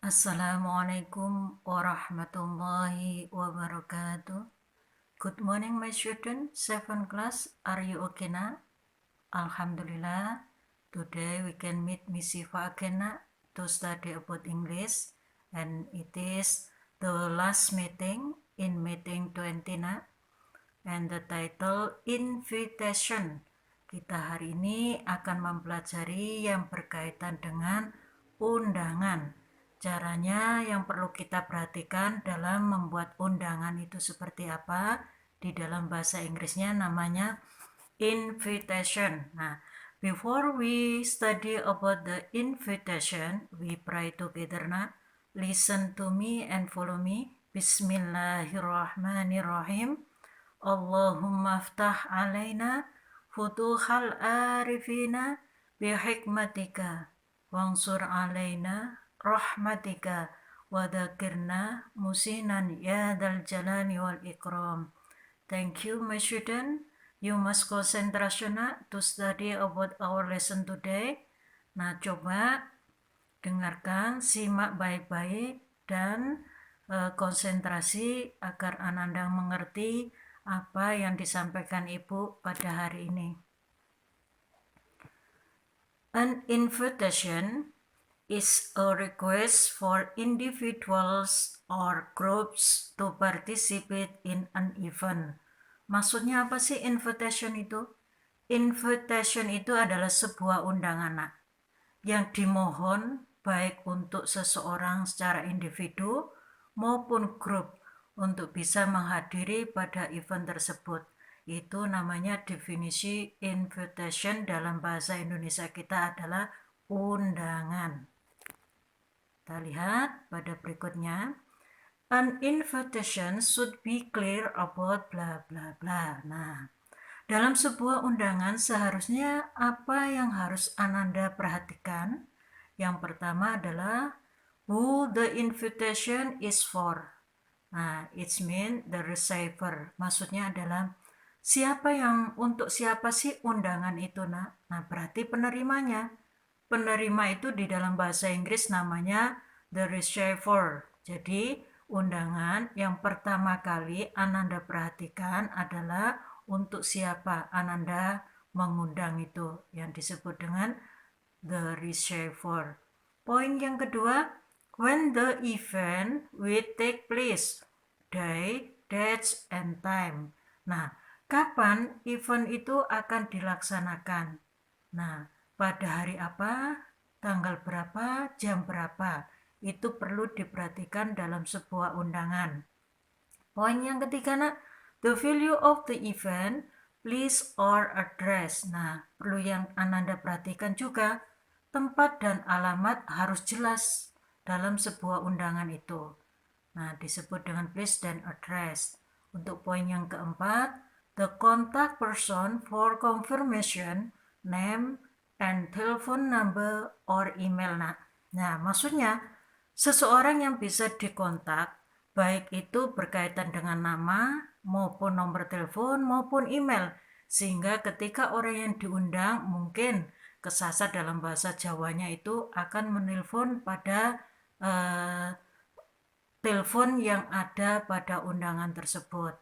Assalamualaikum warahmatullahi wabarakatuh. Good morning, my student. Seventh class, are you okay now? Alhamdulillah. Today we can meet Miss Siva again na, to study about English, and it is the last meeting in meeting 20 na, and the title Invitation. Kita hari ini akan mempelajari yang berkaitan dengan undangan. Caranya yang perlu kita perhatikan dalam membuat undangan itu seperti apa. Di dalam bahasa Inggrisnya namanya invitation. Nah, before we study about the invitation, we pray together now. Listen to me and follow me. Bismillahirrahmanirrahim. Allahumma aftah alaina futuhal arifina bihikmatika wansur alaina rahmatika wadakirna musinan ya dal jalani wal ikram. Thank you, my student. You must concentration to study about our lesson today. Nah, coba dengarkan, simak baik-baik, dan konsentrasi agar Ananda mengerti apa yang disampaikan Ibu pada hari ini. An invitation is a request for individuals or groups to participate in an event. Maksudnya apa sih invitation itu? Invitation itu adalah sebuah undangan yang dimohon baik untuk seseorang secara individu maupun grup untuk bisa menghadiri pada event tersebut. Itu namanya definisi invitation dalam bahasa Indonesia kita adalah undangan. Kita lihat pada berikutnya. An invitation should be clear about bla bla bla. Nah, dalam sebuah undangan seharusnya apa yang harus Ananda perhatikan? Yang pertama adalah who the invitation is for. Nah, it's mean the receiver. Maksudnya adalah siapa yang, untuk siapa sih undangan itu nak? Nah, berarti penerimanya. Penerima itu di dalam bahasa Inggris namanya the receiver. Jadi, undangan yang pertama kali Ananda perhatikan adalah untuk siapa Ananda mengundang itu, yang disebut dengan the receiver. Poin yang kedua, when the event will take place, date, dates, and time. Nah, kapan event itu akan dilaksanakan? Nah, pada hari apa, tanggal berapa, jam berapa. Itu perlu diperhatikan dalam sebuah undangan. Poin yang ketiga, the value of the event, place or address. Nah, perlu yang Ananda perhatikan juga, tempat dan alamat harus jelas dalam sebuah undangan itu. Nah, disebut dengan place dan address. Untuk poin yang keempat, the contact person for confirmation, name, and telephone number or email. Nah, maksudnya seseorang yang bisa dikontak, baik itu berkaitan dengan nama, maupun nomor telepon, maupun email. Sehingga ketika orang yang diundang mungkin kesasar dalam bahasa Jawanya itu akan menelpon pada telepon yang ada pada undangan tersebut.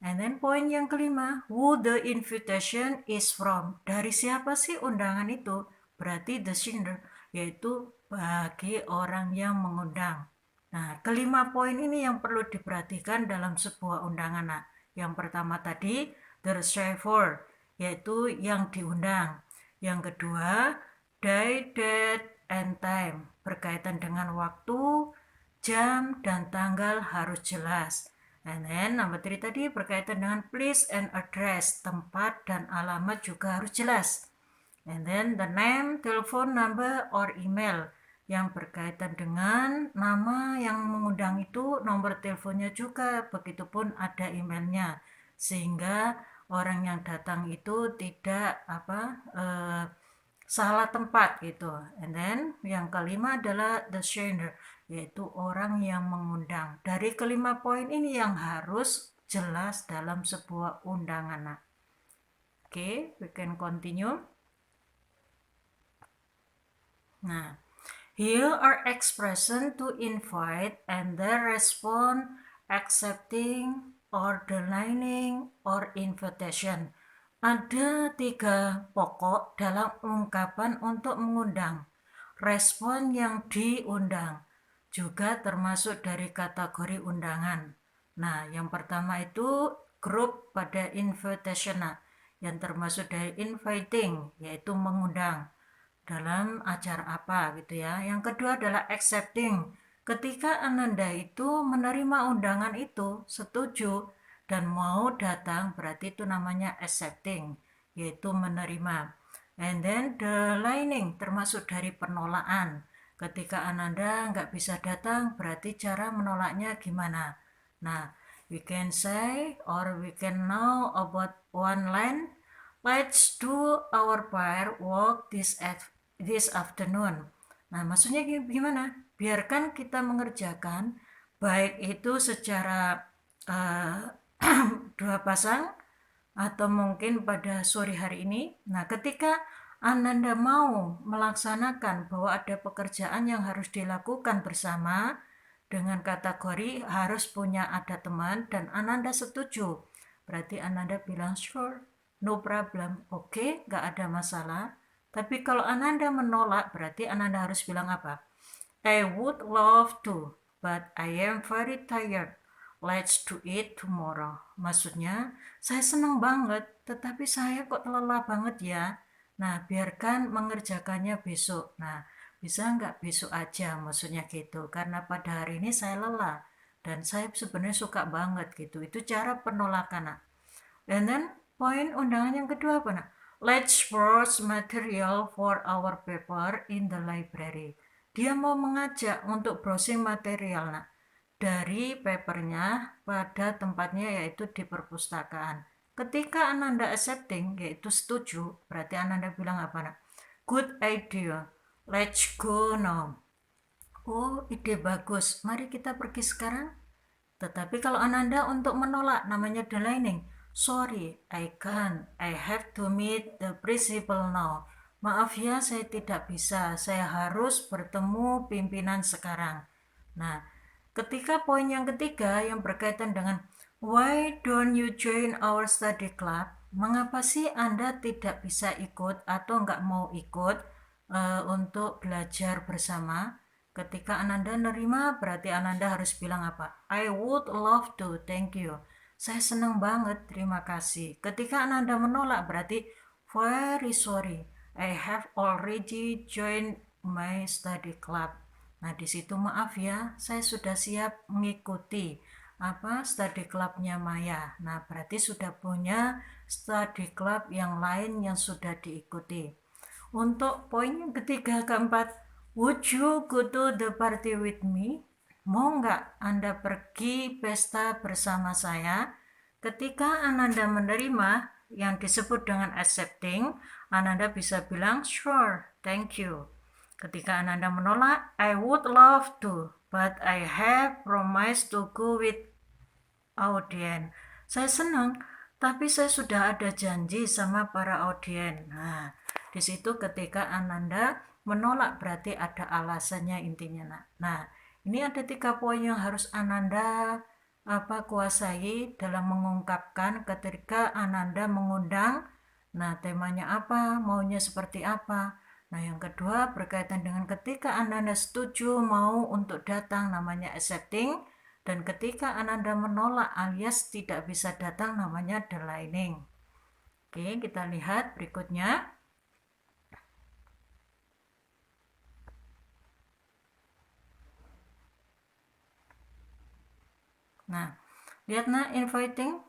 And then poin yang kelima, who the invitation is from. Dari siapa sih undangan itu? Berarti the sender, yaitu bagi orang yang mengundang. Nah, kelima poin ini yang perlu diperhatikan dalam sebuah undangan. Nah, yang pertama tadi, the receiver, yaitu yang diundang. Yang kedua, date, date, and time, berkaitan dengan waktu, jam, dan tanggal harus jelas. And then number 3 tadi berkaitan dengan place and address, tempat dan alamat juga harus jelas. And then the name, telephone number, or email, yang berkaitan dengan nama yang mengundang itu, nomor teleponnya juga, begitupun ada emailnya, sehingga orang yang datang itu tidak salah tempat gitu. And then yang kelima adalah the sender, yaitu orang yang mengundang. Dari kelima poin ini yang harus jelas dalam sebuah undangan. Okay, we can continue. Nah, Here are expressions to invite and the respond, accepting, or declining, or invitation. Ada 3 pokok dalam ungkapan untuk mengundang. Respon yang diundang juga termasuk dari kategori undangan. Nah, yang pertama itu grup pada invitational yang termasuk dari inviting, yaitu mengundang dalam acara apa gitu ya. Yang kedua adalah accepting. Ketika Ananda itu menerima undangan itu, setuju dan mau datang, berarti itu namanya accepting, yaitu menerima. And then declining termasuk dari penolakan. Ketika Ananda nggak bisa datang, berarti cara menolaknya gimana? Nah, we can say or we can know about one line. Let's do our firework this afternoon. Nah, maksudnya gimana? Biarkan kita mengerjakan baik itu secara uh, dua pasang atau mungkin pada sore hari ini. Nah, ketika Ananda mau melaksanakan bahwa ada pekerjaan yang harus dilakukan bersama dengan kategori harus punya ada teman dan Ananda setuju. Berarti Ananda bilang sure, no problem, oke, gak ada masalah. Tapi kalau Ananda menolak, berarti Ananda harus bilang apa? I would love to, but I am very tired. Let's do it tomorrow. Maksudnya, saya senang banget, tetapi saya kok lelah banget ya. Nah, biarkan mengerjakannya besok. Nah, bisa nggak besok aja, maksudnya gitu. Karena pada hari ini saya lelah. Dan saya sebenarnya suka banget gitu. Itu cara penolakan, nak. And then poin undangan yang kedua apa nak? Let's browse material for our paper in the library. Dia mau mengajak untuk browsing material nak dari papernya pada tempatnya yaitu di perpustakaan. Ketika Ananda accepting yaitu setuju, berarti Ananda bilang apa nak? Good idea. Let's go now. Oh, ide bagus. Mari kita pergi sekarang. Tetapi kalau Ananda untuk menolak namanya declining. Sorry, I can't. I have to meet the principal now. Maaf ya, saya tidak bisa. Saya harus bertemu pimpinan sekarang. Nah, ketika poin yang ketiga yang berkaitan dengan why don't you join our study club? Mengapa sih Anda tidak bisa ikut atau nggak mau ikut untuk belajar bersama? Ketika Ananda nerima, berarti Ananda harus bilang apa? I would love to, thank you. Saya senang banget, terima kasih. Ketika Ananda menolak, berarti very sorry. I have already joined my study club. Nah, di situ maaf ya, saya sudah siap mengikuti study clubnya Maya. Nah, berarti sudah punya study club yang lain yang sudah diikuti. Untuk poin yang ketiga, keempat, would you go to the party with me? Mau nggak Anda pergi pesta bersama saya? Ketika Ananda menerima yang disebut dengan accepting, Ananda bisa bilang sure, thank you. Ketika Ananda menolak, I would love to, but I have promised to go with audience. Saya senang, tapi saya sudah ada janji sama para audiens. Nah, di situ ketika Ananda menolak berarti ada alasannya intinya. Nah, ini ada 3 poin yang harus Ananda kuasai dalam mengungkapkan ketika Ananda mengundang. Nah, temanya apa, maunya seperti apa. Nah, yang kedua berkaitan dengan ketika Ananda setuju mau untuk datang namanya accepting. Dan ketika Ananda menolak alias tidak bisa datang namanya declining. Oke, kita lihat berikutnya. Nah, lihat nah inviting.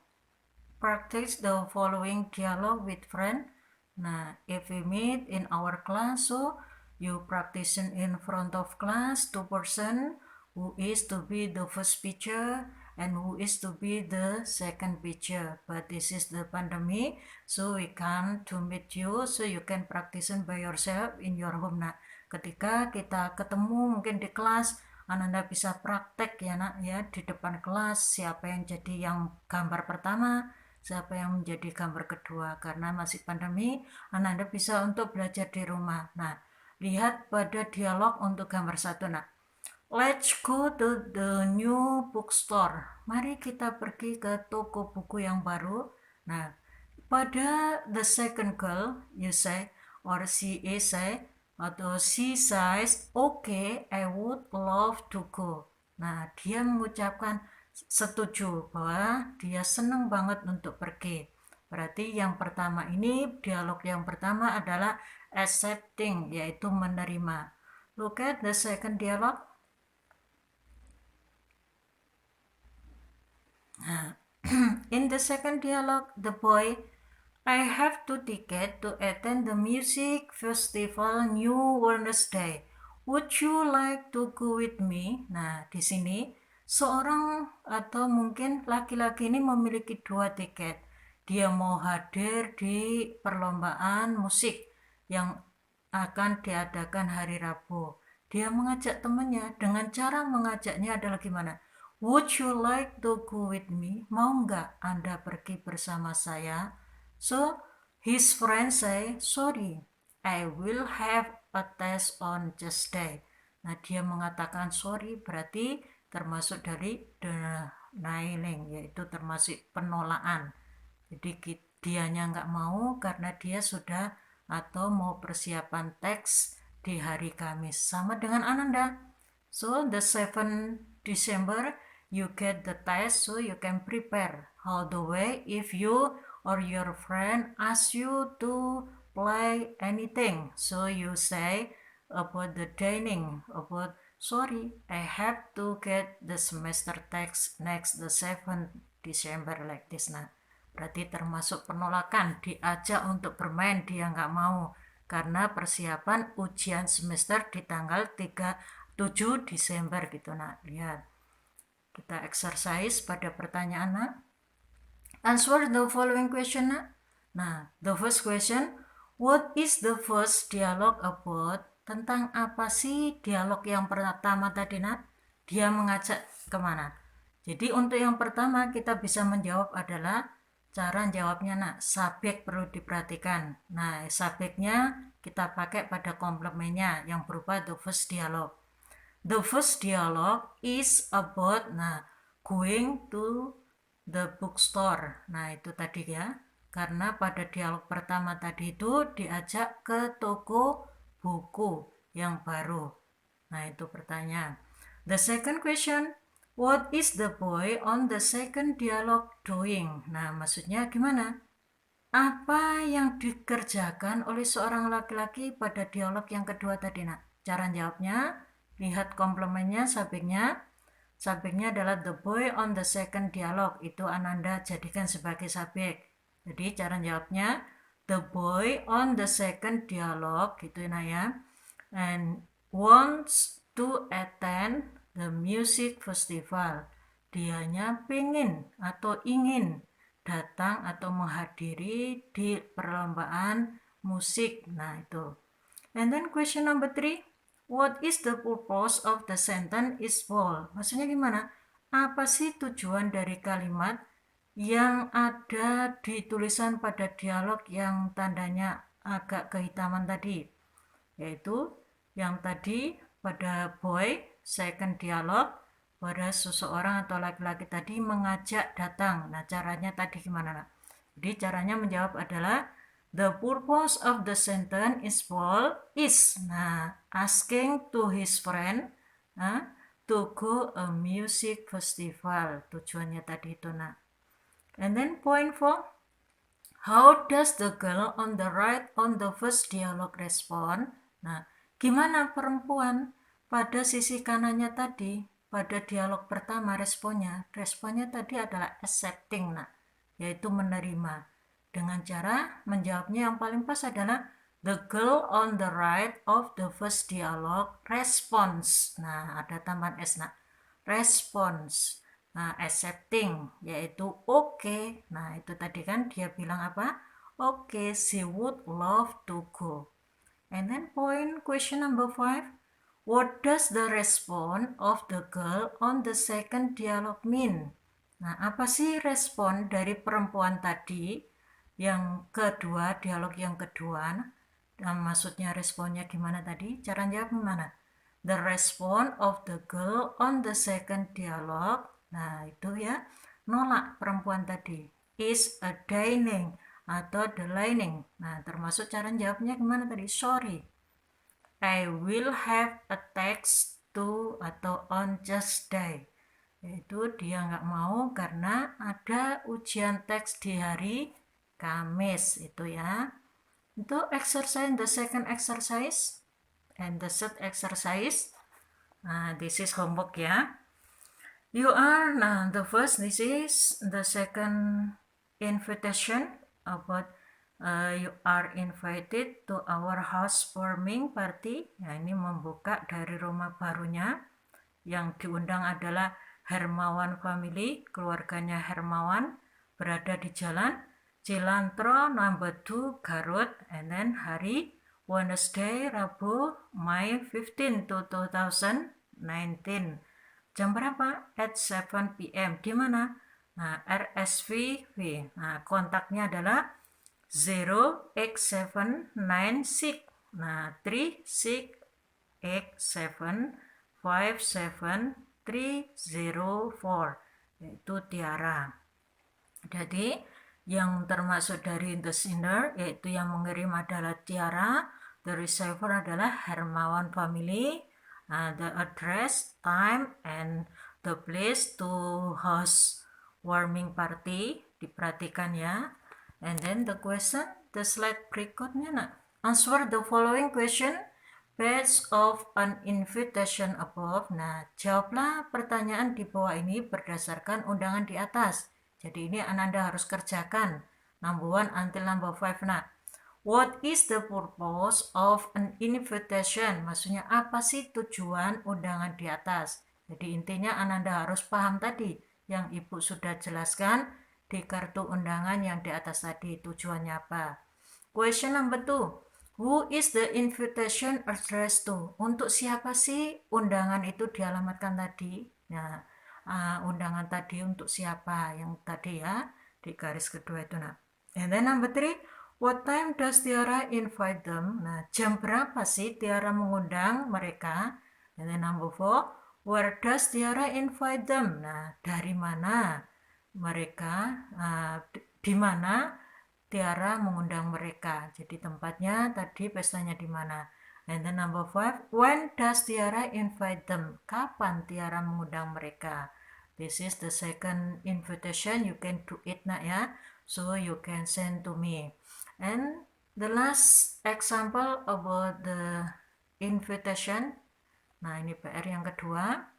Practice the following dialogue with friend. Nah, if we meet in our class, so you practice in front of class, 2 person who is to be the first speaker and who is to be the second speaker. But this is the pandemic, so we can't to meet you, so you can practice by yourself in your home. Nah, ketika kita ketemu mungkin di kelas, Ananda bisa praktek ya nak ya di depan kelas siapa yang jadi yang gambar pertama, siapa yang menjadi gambar kedua. Karena masih pandemi, Ananda bisa untuk belajar di rumah. Nah, lihat pada dialog untuk gambar 1. Nah, let's go to the new bookstore. Mari kita pergi ke toko buku yang baru. Nah, pada the second girl, you say, or she is say, atau she says, okay, I would love to go. Nah, dia mengucapkan setuju bahwa dia senang banget untuk pergi. Berarti yang pertama ini, dialog yang pertama adalah accepting, yaitu menerima. Look at the second dialogue. In the second dialogue, the boy, I have 2 tickets to attend the music festival New Wednesday. Would you like to go with me? Nah, di sini seorang atau mungkin laki-laki ini memiliki 2 tiket. Dia mau hadir di perlombaan musik yang akan diadakan hari Rabu. Dia mengajak temannya. Dengan cara mengajaknya adalah gimana? Would you like to go with me? Mau nggak Anda pergi bersama saya? So, his friend say, sorry, I will have a test on Tuesday. Nah, dia mengatakan sorry berarti termasuk dari denying, yaitu termasuk penolakan. Jadi dianya nggak mau karena dia sudah atau mau persiapan teks di hari Kamis. Sama dengan Ananda. So, the 7 December, you get the test so you can prepare. All the way, if you or your friend ask you to play anything, so you say about the dining, about sorry, I have to get the semester text next the 7th December like this. Nah, berarti termasuk penolakan, diajak untuk bermain dia nggak mau karena persiapan ujian semester di tanggal 7 Desember gitu. Nah, lihat kita exercise pada pertanyaan. Nah, answer the following question. Nah, the first question, what is the first dialogue about? Tentang apa sih dialog yang pertama tadi, Nak? Dia mengajak kemana? Jadi untuk yang pertama kita bisa menjawab adalah cara jawabnya, Nak. Subjek perlu diperhatikan. Nah, subjeknya kita pakai pada komplemennya yang berupa the first dialogue. The first dialogue is about, nah, going to the bookstore. Nah, itu tadi ya. Karena pada dialog pertama tadi itu diajak ke toko buku yang baru. Nah, itu pertanyaan. The second question, what is the boy on the second dialogue doing? Nah, maksudnya gimana? Apa yang dikerjakan oleh seorang laki-laki pada dialog yang kedua tadi, Nak? Cara jawabnya, lihat komplemennya, subjeknya. Subjeknya adalah the boy on the second dialogue. Itu Ananda jadikan sebagai subjek. Jadi cara jawabnya, the boy on the second dialogue, gitu ya. And wants to attend the music festival. Dianya pengen atau ingin datang atau menghadiri di perlombaan musik. Nah, itu. And then question number 3, what is the purpose of the sentence is bold? Maksudnya gimana? Apa sih tujuan dari kalimat yang ada di tulisan pada dialog yang tandanya agak kehitaman tadi? Yaitu yang tadi pada boy, second dialog, pada seseorang atau laki-laki tadi mengajak datang. Nah, caranya tadi gimana? Jadi caranya menjawab adalah the purpose of the sentence is bold is, nah, asking to his friend to go a music festival. Tujuannya tadi itu, nah. And then point 4, how does the girl on the right on the first dialogue respond? Nah, gimana perempuan pada sisi kanannya tadi pada dialog pertama responnya? Responnya tadi adalah accepting, nah, yaitu menerima. Dengan cara menjawabnya yang paling pas adalah the girl on the right of the first dialogue responds. Nah, ada tambahan S, nah. Response. Nah, accepting yaitu okay. Nah, itu tadi kan dia bilang apa? Okay, she would love to go. And then question number 5. What does the response of the girl on the second dialogue mean? Nah, apa sih respon dari perempuan tadi yang kedua, dialog yang kedua? Maksudnya responnya gimana tadi? Cara jawab gimana? The response of the girl on the second dialogue. Nah, itu ya. Nolak perempuan tadi. Is a dining atau the lining. Nah, termasuk cara jawabnya gimana tadi? Sorry. I will have a text to atau on Tuesday. Yaitu dia nggak mau karena ada ujian teks di hari Kamis itu ya. Itu exercise, the second exercise and the third exercise. Nah, this is homework ya. Nah, the first, this is the second invitation about you are invited to our housewarming party. Ya, ini membuka dari rumah barunya. Yang diundang adalah Hermawan family, keluarganya Hermawan, berada di jalan Cilantro number 2 Garut, and then hari Wednesday, Rabu, May 15 to 2019. Jam berapa? At 7 p.m. Di mana? Nah, RSVP. Nah, kontaknya adalah 08796. Nah, 3687 57304, yaitu Tiara. Jadi yang termasuk dari the sender, yaitu yang mengirim adalah Tiara, the receiver adalah Hermawan family, the address, time, and the place to host warming party, diperhatikan ya. And then the question, the slide berikutnya nak. Answer the following question based of an invitation above. Nah, jawablah pertanyaan di bawah ini berdasarkan undangan di atas. Jadi ini Ananda harus kerjakan. Number 1 until number 5. Nah, what is the purpose of an invitation? Maksudnya apa sih tujuan undangan di atas? Jadi intinya Ananda harus paham tadi yang Ibu sudah jelaskan di kartu undangan yang di atas tadi, tujuannya apa. Question number 2. Who is the invitation addressed to? Untuk siapa sih undangan itu dialamatkan tadi? Nah, undangan tadi untuk siapa? Yang tadi ya, di garis kedua itu. Nah, and then number 3, what time does Tiara invite them? Nah, jam berapa sih Tiara mengundang mereka? And then number 4, where does Tiara invite them? Nah, dari mana mereka? Di mana Tiara mengundang mereka. Jadi tempatnya tadi pestanya di mana. And then number 5, when does Tiara invite them? Kapan Tiara mengundang mereka? This is the second invitation. You can do it nak ya. So you can send to me. And the last example about the invitation. Nah, ini PR yang kedua.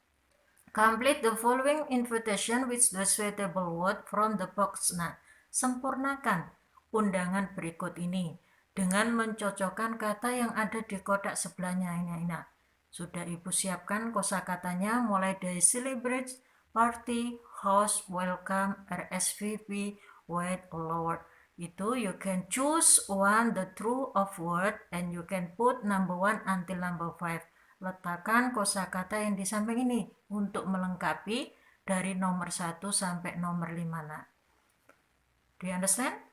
Complete the following invitation with the suitable word from the box. Nah, sempurnakan undangan berikut ini dengan mencocokkan kata yang ada di kotak sebelahnya ini. Nah, sudah Ibu siapkan kosakatanya mulai dari celebrate, party, host, welcome, RSVP, wait, Lord. Itu you can choose one the true of word and you can put number 1 until number 5. Letakkan kosakata yang di samping ini untuk melengkapi dari nomor 1 sampai nomor 5 nak. Do you understand?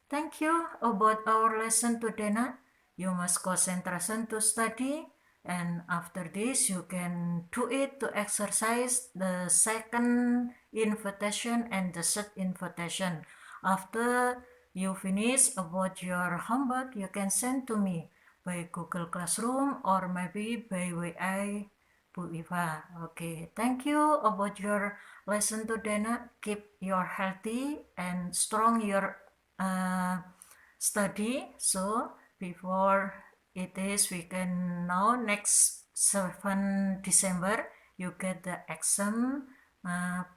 Thank you about our lesson today nak. You must concentration to study and after this you can do it to exercise the second invitation and the third invitation. After you finish about your homework, you can send to me by Google Classroom or maybe by WA Bu Iva. Okay, thank you about your lesson today nak. Keep your healthy and strong your study. So before it is we can now next 7 December you get the exam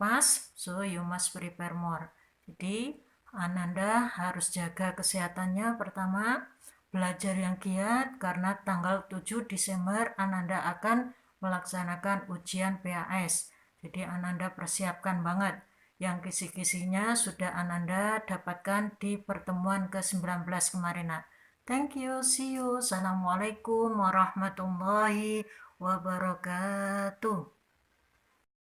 pass, so you must prepare more. Jadi Ananda harus jaga kesehatannya. Pertama, belajar yang giat karena tanggal 7 Desember Ananda akan melaksanakan ujian PAS. Jadi Ananda persiapkan banget. Yang kisi-kisinya sudah Ananda dapatkan di pertemuan ke-19 kemarin. Thank you, see you. Assalamualaikum warahmatullahi wabarakatuh.